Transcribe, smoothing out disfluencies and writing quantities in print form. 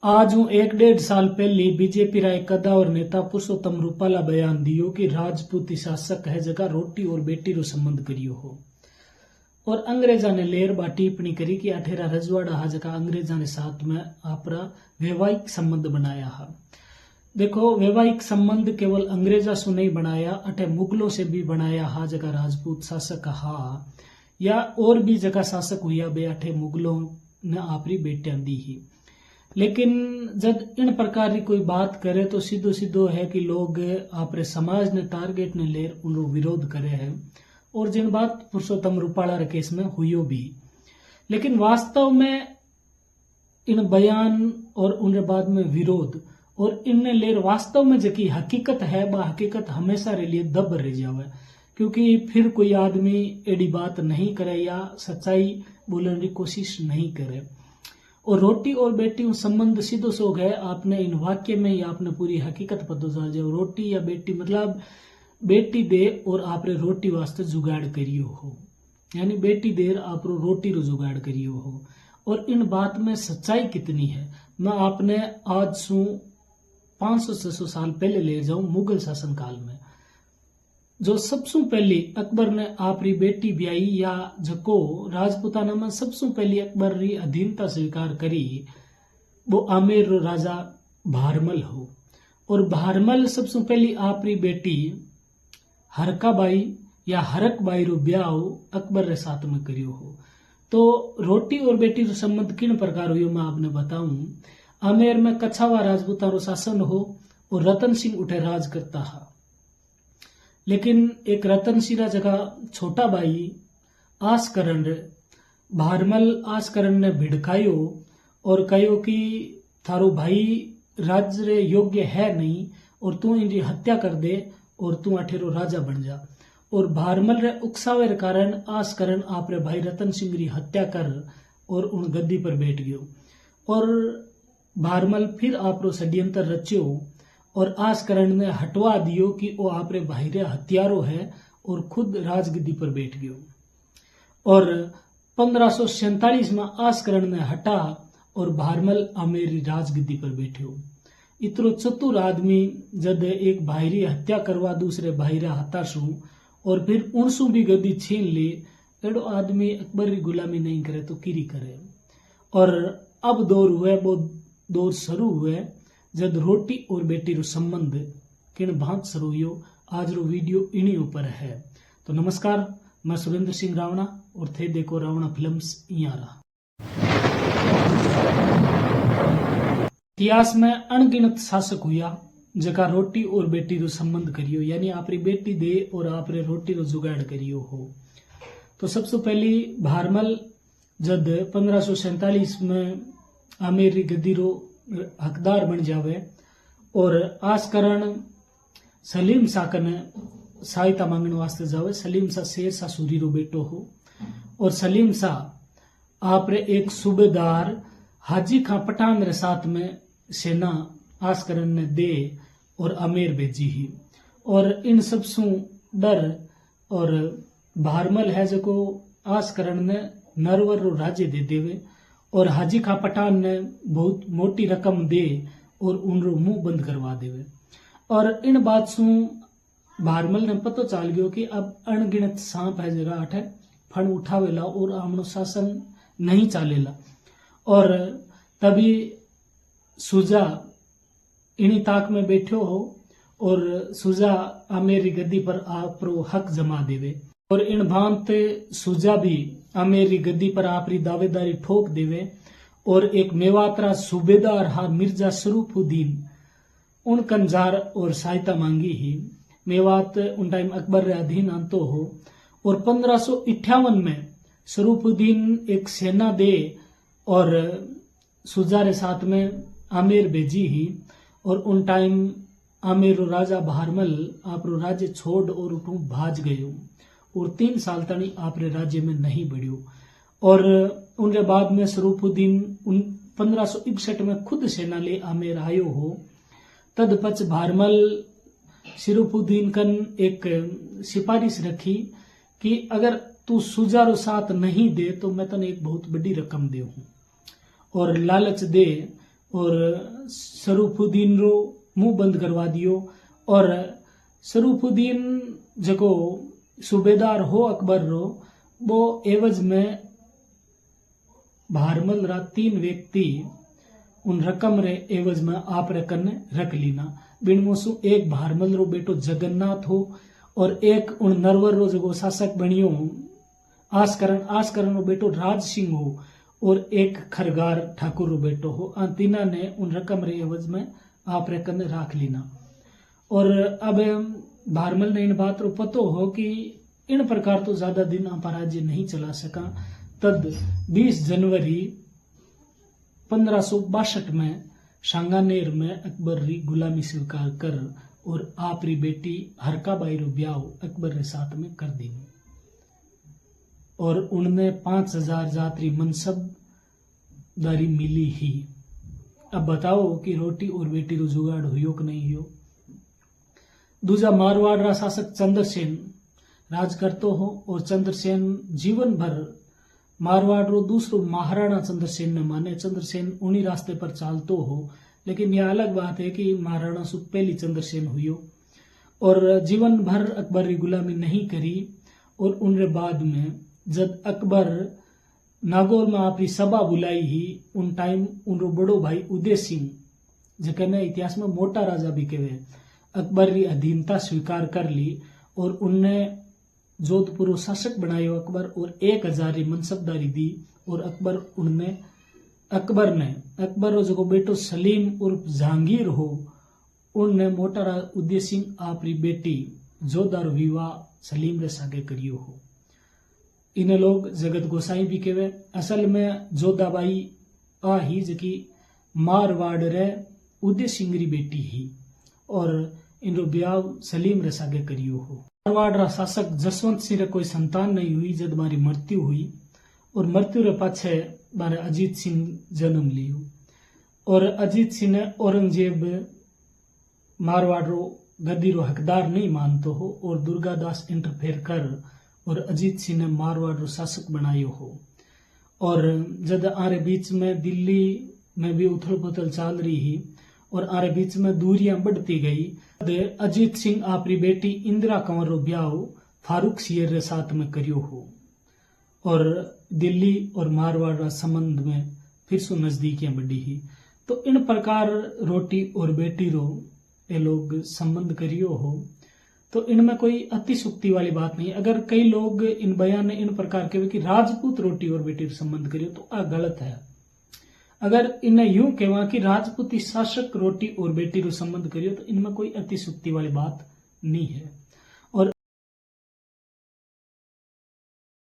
आज हूँ 1-1.5 साल पहले बीजेपी रा एक कदा और नेता पुरुषोत्तम रूपाला बयान दियो कि राजपूती शासक है जगह रोटी और बेटी रो संबंध करियो हो। और अंग्रेजा ने लेर बा टिप्पणी करी कि अठेरा रजवाड़ा हा जगह अंग्रेजा ने साथ में आपरा वैवाहिक संबंध बनाया हा। देखो, वैवाहिक संबंध केवल अंग्रेजा से नहीं बनाया, अठे मुगलों से भी बनाया हा जगह राजपूत शासक हा, या और भी जगह शासक हुआ बे अठे मुगलों ने आपरी बेटियां दी ही। लेकिन जब इन प्रकार की कोई बात करे तो सीधो सीधो है कि लोग आपरे समाज ने टारगेट ने लेर उनको विरोध करे है, और जिन बात पुरुषोत्तम रूपाला रे केस में हुई भी। लेकिन वास्तव में इन बयान और उनके बाद में विरोध और इनने लेर वास्तव में जकी हकीकत है वह हकीकत हमेशा रे लिए दब रह जावे, क्योंकि फिर कोई आदमी एडी बात नहीं करे या सच्चाई बोलने की कोशिश नहीं करे। और रोटी और बेटी संबंध सीधो सो गए आपने इन वाक्य में ही आपने पूरी हकीकत पता चल जाए। रोटी या बेटी मतलब बेटी दे और आपरे रोटी वास्ते जुगाड़ करियो हो, यानी बेटी देर आप रोटी रो जुगाड़ करियो हो। और इन बात में सच्चाई कितनी है मैं आपने आज सु 500-600 साल पहले ले जाऊं मुगल शासन काल में, जो सबसे पहली अकबर ने आपरी बेटी ब्याई या जको राजपुताना में सबसे पहली अकबर री अधीनता स्वीकार करी वो आमेर रो राजा भारमल हो। और भारमल सबसे पहली आपरी बेटी हरका बाई या हरक बाई रो ब्याह अकबर रे साथ में करियो हो। तो रोटी और बेटी रो संबंध किन प्रकार हुई मैं आपने बताऊं। आमेर में कछावा राजपूता रो शासन हो और रतन सिंह उठे राज करता हा। लेकिन एक रतन सिंह जगह छोटा भाई आसकरण भारमल आसकरण ने भिड़कायो और कहो कि थारो भाई राज्य रे योग्य है नहीं और तू इनकी हत्या कर दे और तू अठेरो राजा बन जा। और भारमल रे उकसावे रे कारण आसकरण आपरे भाई रतन सिंह री हत्या कर और उन गद्दी पर बैठ गयो। और भारमल फिर आपरो षड्यंत्र रच्यो और आसकरण ने हटवा दियो कि वो आपरे भाई रे हत्यारो है और खुद राजगद्दी पर बैठ गयो। और 1547 में आसकरण ने हटा और भारमल आमेरी राजगद्दी पर बैठो। इतरो चतुर आदमी जद एक भाई री हत्या करवा दूसरे भाई रे हताशू और फिर उनसू भी गद्दी छीन ली, एडो आदमी अकबर की गुलामी नहीं करे तो किरी करे। और अब दौर हुए वो दौर शुरू हुए जब रोटी और बेटी रो संबंध किन भांत शुरू हुयो। आज रो वीडियो इन्हीं ऊपर है। तो नमस्कार, मैं सुरेंद्र सिंह रावणा और थे देखो रावणा फिल्म्स इयारा। इतिहास में अनगिनत शासक हुआ जगह रोटी और बेटी रो संबंध करियो, यानी आपरी बेटी दे और आपरे रोटी रो जुगाड़ करियो हो। तो सबसे पहली भारमल जब 1547 में आमेर री गद्दी रो हकदार बन जावे और आसकरण सलीम शाह कने सहायता मांगने वास्ते जावे। सलीम शाह शेर शाह सूरी रो बेटो हो और सलीम शाह आपरे एक सूबेदार हाजी खां पठान रे साथ में सेना आसकरण ने दे और आमेर भेजी ही। और इन सब सु डर और भारमल है जो आसकरण ने नरवर रो राज्य दे देवे और हाजी खां पठान ने बहुत मोटी रकम दे और उनरो मुंह बंद करवा देवे। और इन बात सु भारमल ने पतो चल गयो कि अब अनगिनत सांप है जगह अठे फण उठावेला और आमनो शासन नहीं चालेला। और तभी सुजा इन्हीं ताक में बैठो हो और सुजा आमेरी गद्दी पर आपरो हक जमा देवे। और इन भांत सुजा भी आमेरी गद्दी पर आपरी दावेदारी ठोक देवे। और एक मेवातरा सूबेदार हा मिर्जा शरीफुद्दीन उन कंजार और सहायता मांगी ही। मेवात उन टाइम अकबर रे अधीन आंतो हो। और 1558 में शरीफुद्दीन एक सेना दे और सुजा रे साथ में आमेर भेजी ही। और उन टाइम आमेर रो राजा भारमल आपरो राज्य छोड़ और उठू भाज गयो और 3 साल तनी आपरे राज्य में नहीं बढ़ियो। और उनके बाद में शरीफुद्दीन 1561 में खुद सेना ले आमेर आयो हो। तदपच भारमल शरीफुद्दीन कन एक सिफारिश रखी कि अगर तू सुजा रो साथ नहीं दे तो मैं तने एक बहुत बड़ी रकम दे हूं और लालच दे और शरीफुद्दीन रो मुंह बंद करवा दियो। और शरीफुद्दीन जको सूबेदार हो अकबर रो, वो एवज में भारमल रा 3 व्यक्ति उन रकम रे एवज में आप रे कन्ने रख लीना। बिनमो सु एक भारमल रो बेटो जगन्नाथ हो और एक उन नरवर रो जगो शासक बनियो आसकरण रो बेटो राज सिंह हो और एक खरगार ठाकुर रो बेटो हो। आ तीना ने उन रकम रे एवज में आप रे कन्ने राख लीना। और अब भारमल ने इन बात रो पतो हो कि इन प्रकार तो ज्यादा दिन आप राज्य नहीं चला सका। तद 20 जनवरी 1562 में सांगानेर में अकबर री गुलामी स्वीकार कर और आप री बेटी हरकाबाई रो ब्याह अकबर रे साथ में कर दी। और उनने 5000 जात्री मनसबदारी मिली ही। अब बताओ कि रोटी और बेटी रो जुगाड़ हुयो कि नहीं हुयो। दूजा मारवाड़ रा शासक चंद्रसेन राज करतो हो और चंद्रसेन जीवन भर मारवाड़ रो दूसरो महाराणा चंद्रसेन ने माने। चंद्रसेन उन्हीं रास्ते पर चालतो हो, लेकिन यह अलग बात है कि महाराणा सु पहली चंद्रसेन हुयो और जीवन भर अकबर री गुलामी नहीं करी। और उनके बाद में जब अकबर नागौर में आपकी सभा बुलाई ही, उन टाइम उनरो बड़ो भाई उदय सिंह, जके ने इतिहास में मोटा राजा भी कहे, अकबर री अधीनता स्वीकार कर ली और उनने जोधपुर शासक बनायो अकबर और 1000 री मनसबदारी दी। और अकबर ने जो बेटो सलीम उर्फ जहांगीर हो, उनने मोटा उदय सिंह आपरी बेटी जोधार विवाह सलीम रे सागे करियो हो। इन्हें लोग जगत गोसाई भी कहे। असल में जोधाबाई आ ही जकी मारवाड़ रे उदय सिंह री बेटी ही और इनरो ब्याह सलीम रे सागे करियो हो। मारवाड़ रा शासक जसवंत सिंह रे कोई संतान नहीं हुई जब मारी मृत्यु हुई और मृत्यु रे पाछे मारे अजीत सिंह जन्म लियो। और अजीत सिंह ने औरंगजेब मारवाड़ रो गद्दी रो हकदार नहीं मानतो हो और दुर्गादास इंटरफेयर कर और अजीत सिंह ने मारवाड़ रो शासक बनायो हो। और जब आरे बीच में दिल्ली में भी उथल पुथल चाल रही ही और आरे बीच में दूरियां बढ़ती गई, अजीत सिंह आपरी बेटी इंदिरा कंवर रो ब्याह फारूक सियर रे साथ में करियो हो और दिल्ली और मारवाड़ रा संबंध में फिर सु नजदीकियां बढ़ी ही। तो इन प्रकार रोटी और बेटी रो ये लोग संबंध करियो हो। तो इनमें कोई अतिशुक्ति वाली बात नहीं। अगर कई लोग इन बयान ने इन प्रकार के कि राजपूत रोटी और बेटी रो संबंध करियो तो आ गलत है। अगर इन्हें यूं कहवा कि राजपूती शासक रोटी और बेटी रो संबंध करियो तो इनमें कोई अतिशुक्ति वाली बात नहीं है।